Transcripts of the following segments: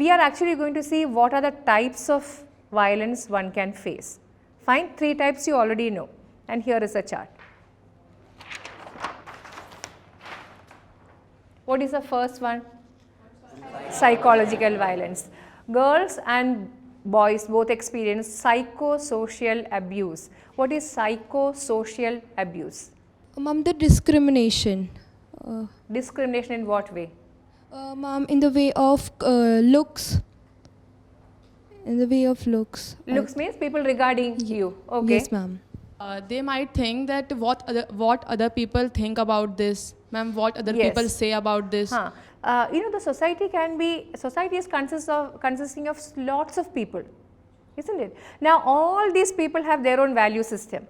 we are actually going to see what are the types of violence one can face. Fine, 3 types you already know, and here is a chart. What is the first one? Psychological violence. Girls and boys both experience psychosocial abuse. What is psychosocial abuse? Ma'am, the discrimination. Discrimination in what way? Ma'am, in the way of looks. In the way of looks. Looks means people regarding you. Okay. Yes, ma'am. They might think that what other people think about this, ma'am, what other people say about this. You know, the society is consisting of lots of people, isn't it? Now all these people have their own value system.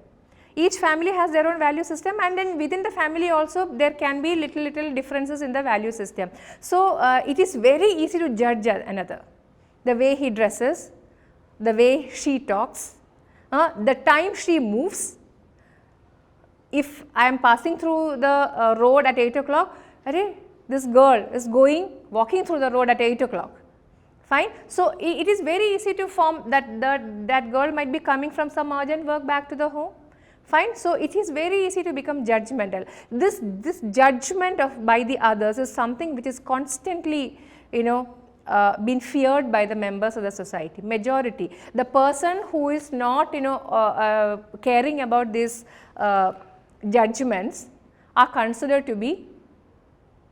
Each family has their own value system, and then within the family also there can be little differences in the value system. So it is very easy to judge another. The way he dresses, the way she talks, the time she moves. If I am passing through the road at 8 o'clock, this girl is walking through the road at 8 o'clock. Fine. So it is very easy to form that girl might be coming from some urgent work back to the home. Fine. So it is very easy to become judgmental. This judgment by the others is something which is constantly, you know, been feared by the members of the society, majority. The person who is not, you know, caring about these judgments are considered to be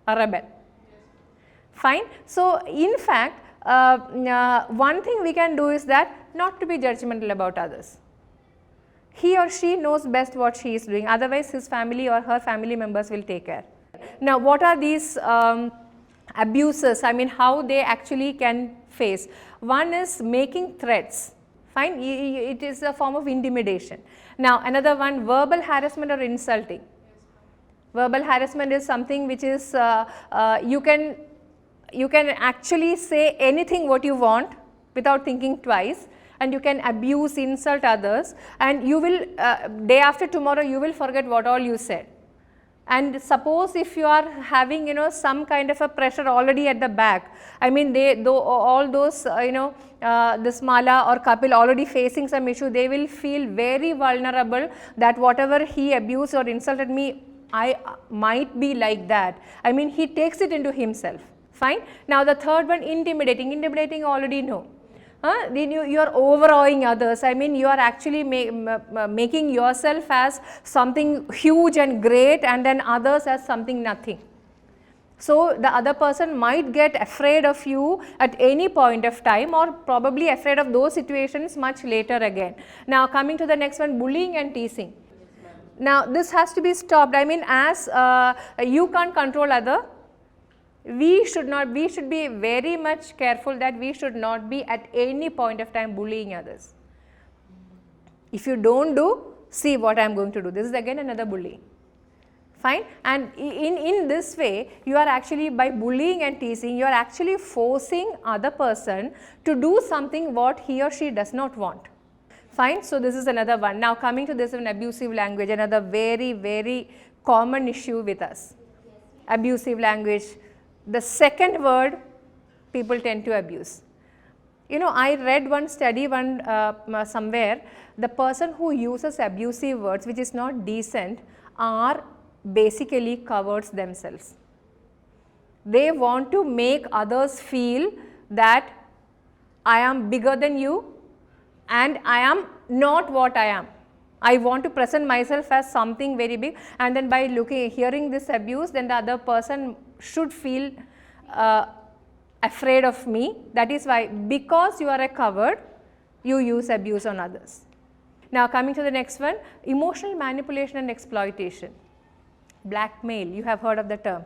a rebel. Fine. So in fact, one thing we can do is that not to be judgmental about others. He or she knows best what she is doing, otherwise his family or her family members will take care. Now what are these abuses, I mean how they actually can face? One is making threats. Fine, it is a form of intimidation. Now another one, verbal harassment or insulting. Verbal harassment is something which is you can actually say anything what you want without thinking twice, and you can abuse, insult others, and you will day after tomorrow you will forget what all you said. And suppose if you are having, you know, some kind of a pressure already at the back, I mean all those you know, this Mala or Kapil already facing some issue, they will feel very vulnerable that whatever he abused or insulted me, I might be like that. I mean he takes it into himself. Fine. Now the third one, intimidating. Intimidating already know. Then you are overawing others. I mean you are actually making yourself as something huge and great, and then others as something nothing. So the other person might get afraid of you at any point of time, or probably afraid of those situations much later again. Now coming to the next one, bullying and teasing. Now this has to be stopped. I mean as you can't control other, we should be very much careful that we should not be at any point of time bullying others. If you don't do, see what I am going to do. This is again another bullying. Fine. And in this way, you are actually, by bullying and teasing, you are actually forcing other person to do something what he or she does not want. Fine. So this is another one. Now coming to this one, abusive language, another very common issue with us. Abusive language. The second word people tend to abuse. You know, I read one study somewhere, the person who uses abusive words which is not decent are basically cowards themselves. They want to make others feel that I am bigger than you and I am not what I am. I want to present myself as something very big, and then by hearing this abuse, then the other person should feel afraid of me. That is why, because you are a coward, you use abuse on others. Now coming to the next one, emotional manipulation and exploitation. Blackmail, you have heard of the term.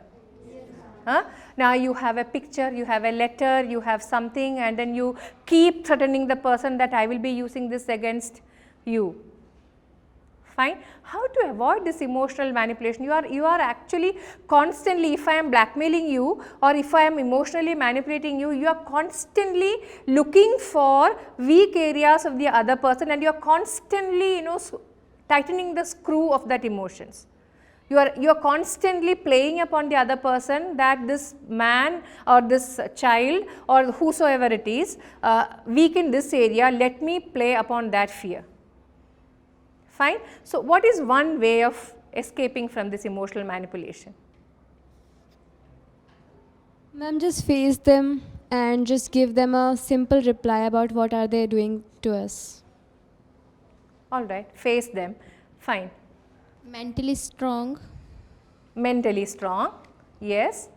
Now you have a picture, you have a letter, you have something, and then you keep threatening the person that I will be using this against you. Fine. How to avoid this emotional manipulation? You are actually constantly, if I am blackmailing you or if I am emotionally manipulating you, you are constantly looking for weak areas of the other person, and you are constantly, you know, tightening the screw of that emotions. You are constantly playing upon the other person that this man or this child or whosoever it is weak in this area, let me play upon that fear. Fine. So, what is one way of escaping from this emotional manipulation? Ma'am, just face them and just give them a simple reply about what are they doing to us. All right, face them. Fine. Mentally strong. Mentally strong. Yes.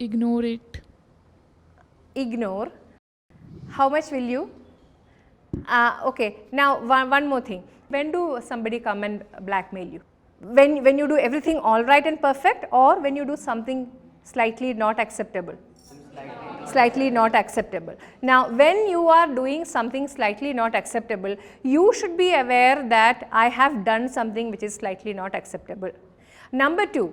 Ignore it. Ignore. How much will you? Okay. Now one more thing. When do somebody come and blackmail you? When you do everything all right and perfect, or when you do something slightly not acceptable? Slightly not acceptable. Now, when you are doing something slightly not acceptable, you should be aware that I have done something which is slightly not acceptable. Number 2,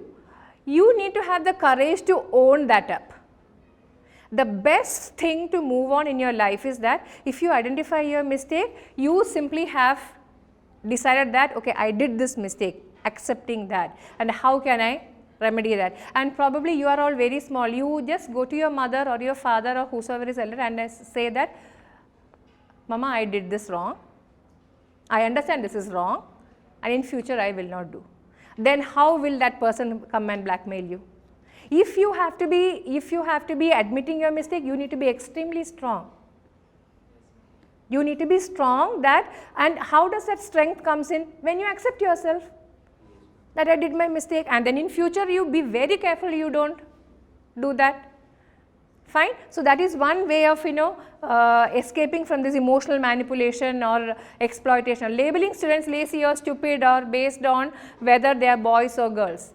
you need to have the courage to own that up. The best thing to move on in your life is that if you identify your mistake, you simply have decided that, okay, I did this mistake, accepting that, and how can I remedy that. And probably you are all very small, you just go to your mother or your father or whosoever is elder and say that, Mama, I did this wrong, I understand this is wrong, and in future I will not do. Then how will that person come and blackmail you? If you have to be admitting your mistake, you need to be extremely strong. You need to be strong that, and how does that strength comes in? When you accept yourself that I did my mistake, and then in future you be very careful you don't do that. Fine. So, that is one way of escaping from this emotional manipulation or exploitation. Labeling students lazy or stupid or based on whether they are boys or girls.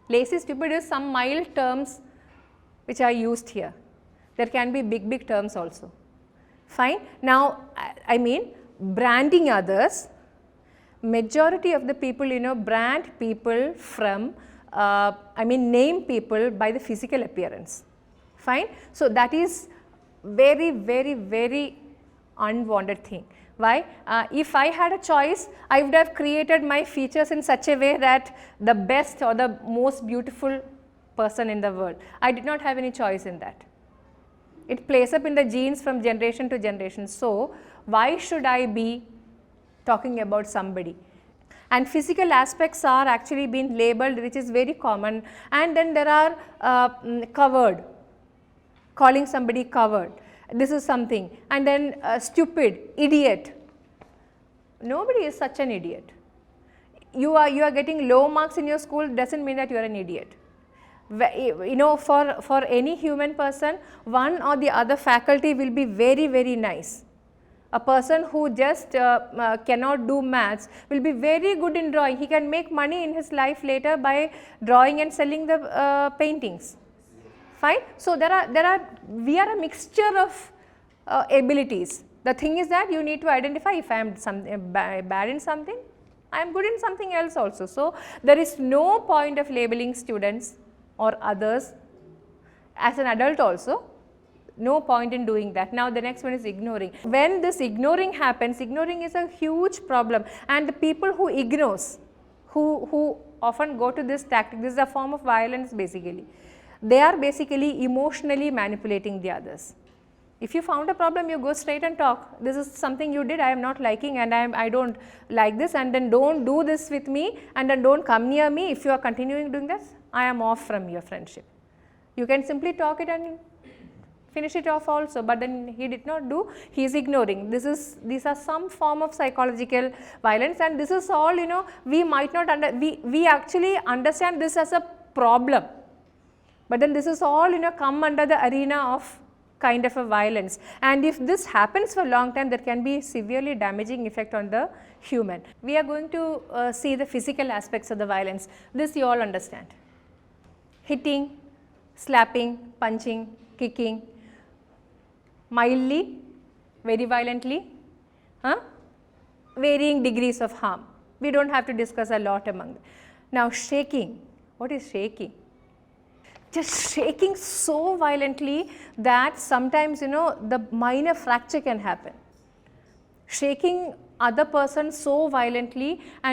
Lazy, stupid is some mild terms which are used here. There can be big terms also. Fine. Now, I mean branding others. Majority of the people brand people from name people by the physical appearance. Fine. So, that is very unwanted thing. Why? If I had a choice, I would have created my features in such a way that the best or the most beautiful person in the world. I did not have any choice in that. It plays up in the genes from generation to generation. So, why should I be talking about somebody? And physical aspects are actually being labeled, which is very common, and then there are covered, calling somebody covered, this is something, and then stupid, idiot. Nobody is such an idiot. You are getting low marks in your school doesn't mean that you are an idiot. For any human person, one or the other faculty will be very nice. A person who just cannot do maths will be very good in drawing. He can make money in his life later by drawing and selling the paintings. Fine. So, we are a mixture of abilities. The thing is that you need to identify if I am bad in something, I am good in something else also. So, there is no point of labeling students or others as an adult also. No point in doing that. Now, the next one is ignoring. When this ignoring happens, ignoring is a huge problem, and the people who ignores, who often go to this tactic, this is a form of violence basically. They are basically emotionally manipulating the others. If you found a problem, you go straight and talk. This is something you did, I am not liking, and I don't like this, and then don't do this with me, and then don't come near me. If you are continuing doing this, I am off from your friendship. You can simply talk it and finish it off also, but then he did not do, he is ignoring. These are some form of psychological violence, and this is all we might not we actually understand this as a problem, but then this is all come under the arena of kind of a violence, and if this happens for a long time, there can be severely damaging effect on the human. We are going to see the physical aspects of the violence. This you all understand: hitting, slapping, punching, kicking, mildly, very violently, varying degrees of harm. We do not have to discuss a lot among them. Now, shaking. What is shaking? Just shaking so violently that sometimes the minor fracture can happen. Shaking other person so violently, and